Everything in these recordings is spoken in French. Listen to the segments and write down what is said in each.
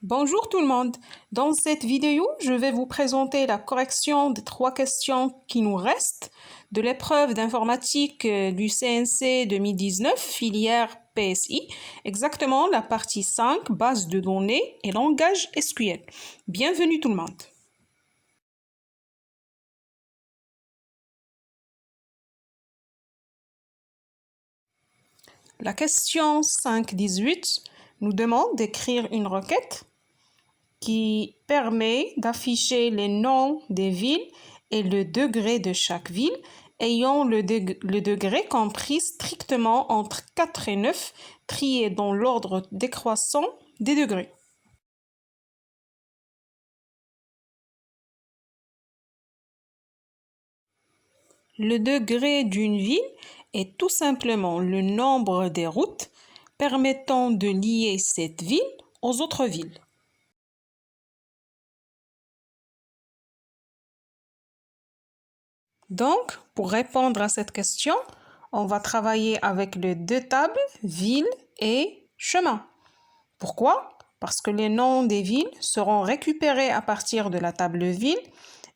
Bonjour tout le monde. Dans cette vidéo, je vais vous présenter la correction des 3 questions qui nous restent de l'épreuve d'informatique du CNC 2019, filière PSI, exactement la partie 5, base de données et langage SQL. Bienvenue tout le monde. La question 5.18 nous demande d'écrire une requête qui permet d'afficher les noms des villes et le degré de chaque ville, ayant le degré compris strictement entre 4 et 9, trié dans l'ordre décroissant des degrés. Le degré d'une ville est tout simplement le nombre des routes permettant de lier cette ville aux autres villes. Donc, pour répondre à cette question, on va travailler avec les deux tables, ville et chemin. Pourquoi? Parce que les noms des villes seront récupérés à partir de la table ville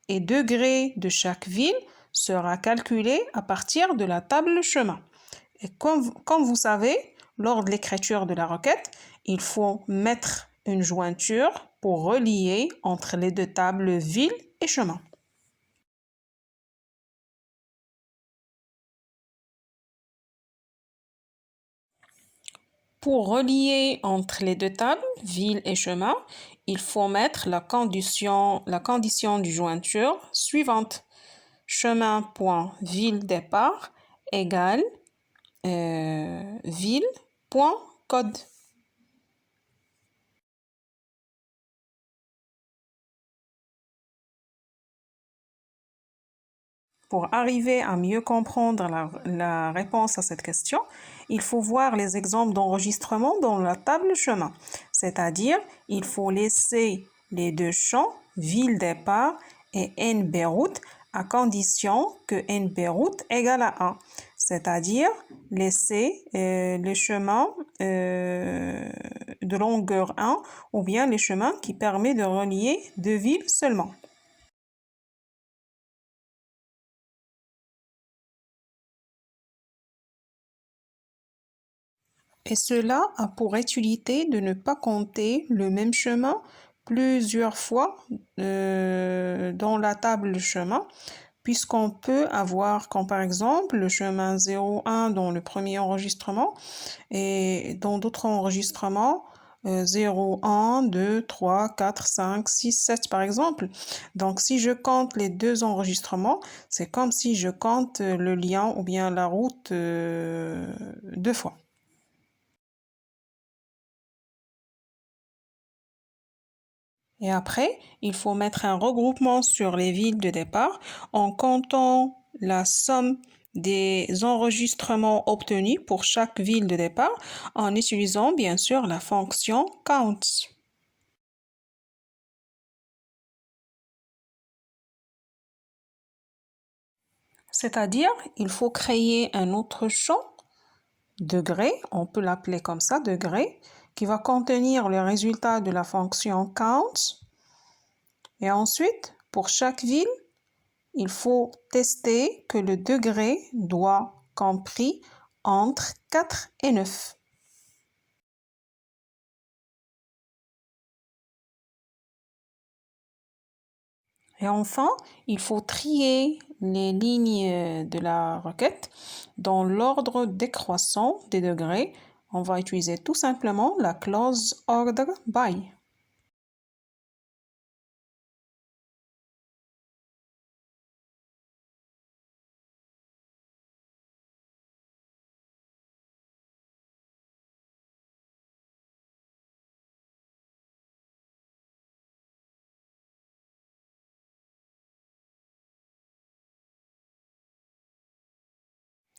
et degré de chaque ville sera calculé à partir de la table chemin. Et comme vous savez, lors de l'écriture de la requête, il faut mettre une jointure pour relier entre les deux tables ville et chemin. Pour relier entre les deux tables, ville et chemin, il faut mettre la condition du jointure suivante. Chemin.ville départ égale ville.code. Pour arriver à mieux comprendre la réponse à cette question, il faut voir les exemples d'enregistrement dans la table chemin. C'est-à-dire, il faut laisser les deux champs, ville départ et NB route, à condition que NB route égale à 1. C'est-à-dire, laisser les chemins de longueur 1 ou bien les chemins qui permettent de relier deux villes seulement. Et cela a pour utilité de ne pas compter le même chemin plusieurs fois dans la table de chemin, puisqu'on peut avoir, comme par exemple, le chemin 0,1 dans le premier enregistrement et dans d'autres enregistrements, 0, 1, 2, 3, 4, 5, 6, 7 par exemple. Donc si je compte les deux enregistrements, c'est comme si je compte le lien ou bien la route deux fois. Et après, il faut mettre un regroupement sur les villes de départ en comptant la somme des enregistrements obtenus pour chaque ville de départ en utilisant bien sûr la fonction count. C'est-à-dire, il faut créer un autre champ, degré, on peut l'appeler comme ça, degré, qui va contenir le résultat de la fonction count. Et ensuite, pour chaque ville, il faut tester que le degré doit compris entre 4 et 9. Et enfin, il faut trier les lignes de la requête dans l'ordre décroissant des degrés. On va utiliser tout simplement la clause order by.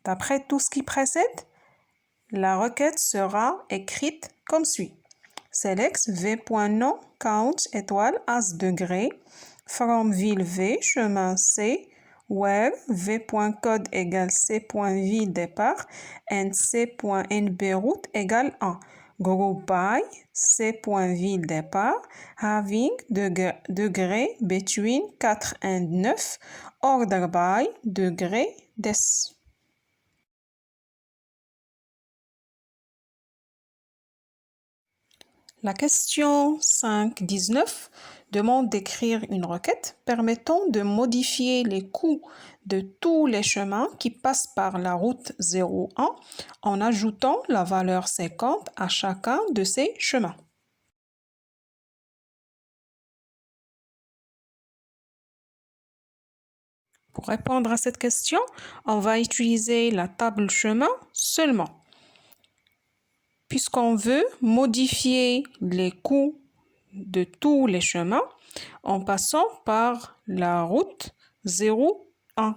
D'après tout ce qui précède, la requête sera écrite comme suit. Select v.nom count étoile as degré from ville v chemin c where v.code égale c.ville départ and c.nb route égale 1. Group by, c'est point ville départ, having degré between 4 and 9, order by, degré des. La question 5.19 demande d'écrire une requête permettant de modifier les coûts de tous les chemins qui passent par la route 01 en ajoutant la valeur 50 à chacun de ces chemins. Pour répondre à cette question, on va utiliser la table chemin seulement. Puisqu'on veut modifier les coûts de tous les chemins en passant par la route 01.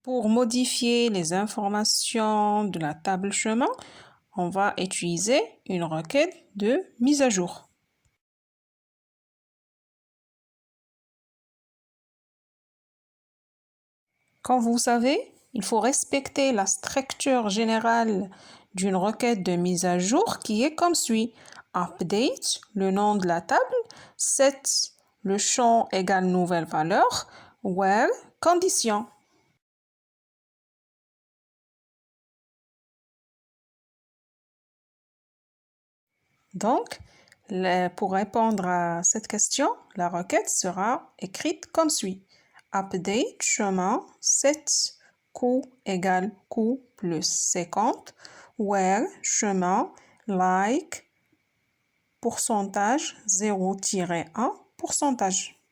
Pour modifier les informations de la table chemin, on va utiliser une requête de mise à jour. Comme vous savez, il faut respecter la structure générale d'une requête de mise à jour qui est comme suit. Update, le nom de la table. Set, le champ égale nouvelle valeur. Where, condition. Donc, pour répondre à cette question, la requête sera écrite comme suit. Update, chemin, set, coût égale coût plus 50. Where, chemin, like, pourcentage, 0-1, pourcentage.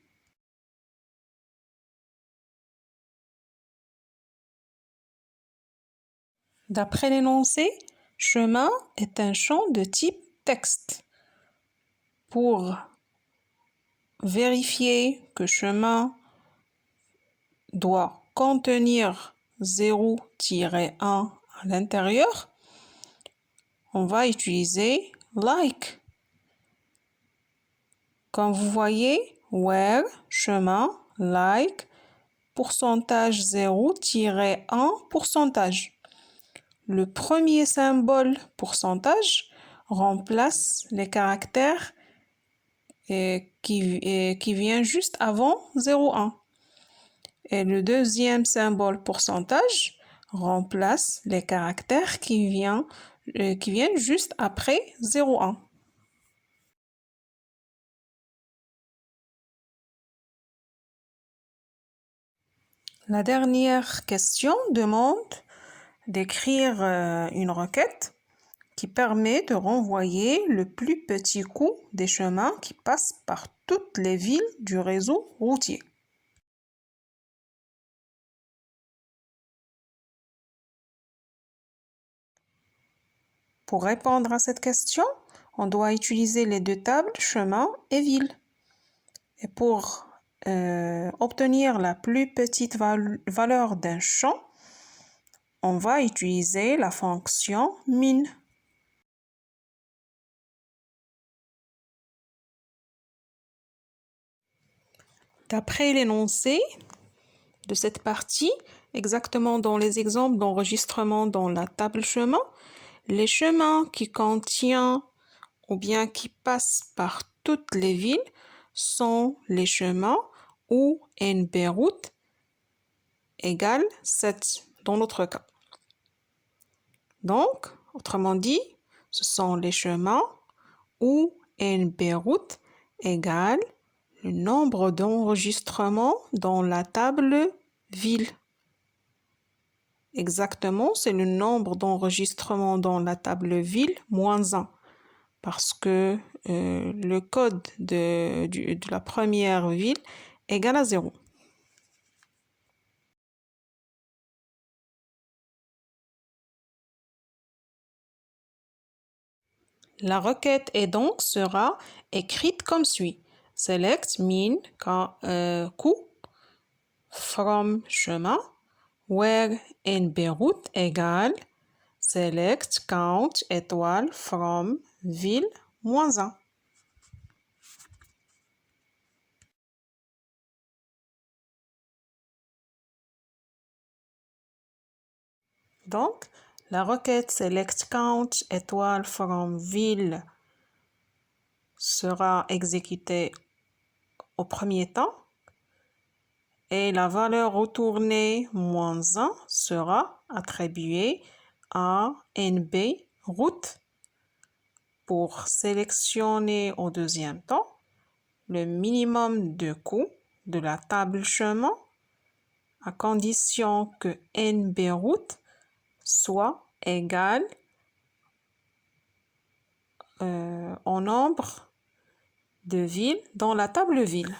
D'après l'énoncé, chemin est un champ de type texte. Pour vérifier que chemin doit contenir 0-1 à l'intérieur, on va utiliser like. Comme vous voyez, where, chemin, like, pourcentage 0-1, pourcentage. Le premier symbole pourcentage remplace les caractères qui vient juste avant 0,1. Et le deuxième symbole pourcentage remplace les caractères qui viennent juste après 0,1. La dernière question demande d'écrire une requête qui permet de renvoyer le plus petit coût des chemins qui passent par toutes les villes du réseau routier. Pour répondre à cette question, on doit utiliser les deux tables chemin et ville. Et pour obtenir la plus petite valeur d'un champ, on va utiliser la fonction min. D'après l'énoncé de cette partie, exactement dans les exemples d'enregistrement dans la table chemin, les chemins qui contiennent ou bien qui passent par toutes les villes sont les chemins où NB route égale 7 dans notre cas. Donc, autrement dit, ce sont les chemins où NB route égale le nombre d'enregistrements dans la table ville. Exactement, c'est le nombre d'enregistrements dans la table ville moins 1. Parce que le code de la première ville égale à 0. La requête est donc sera écrite comme suit. Select min coût from chemin where NB route égale select count étoile from ville moins 1. Donc, la requête select count étoile from ville sera exécutée au premier temps et la valeur retournée -1 sera attribuée à NB route pour sélectionner au deuxième temps le minimum de coût de la table chemin à condition que NB route soit égal au nombre de villes dans la table ville.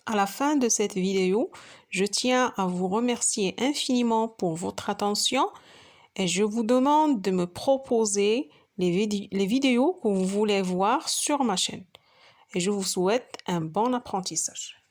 À la fin de cette vidéo, je tiens à vous remercier infiniment pour votre attention et je vous demande de me proposer les vidéos que vous voulez voir sur ma chaîne. Et je vous souhaite un bon apprentissage.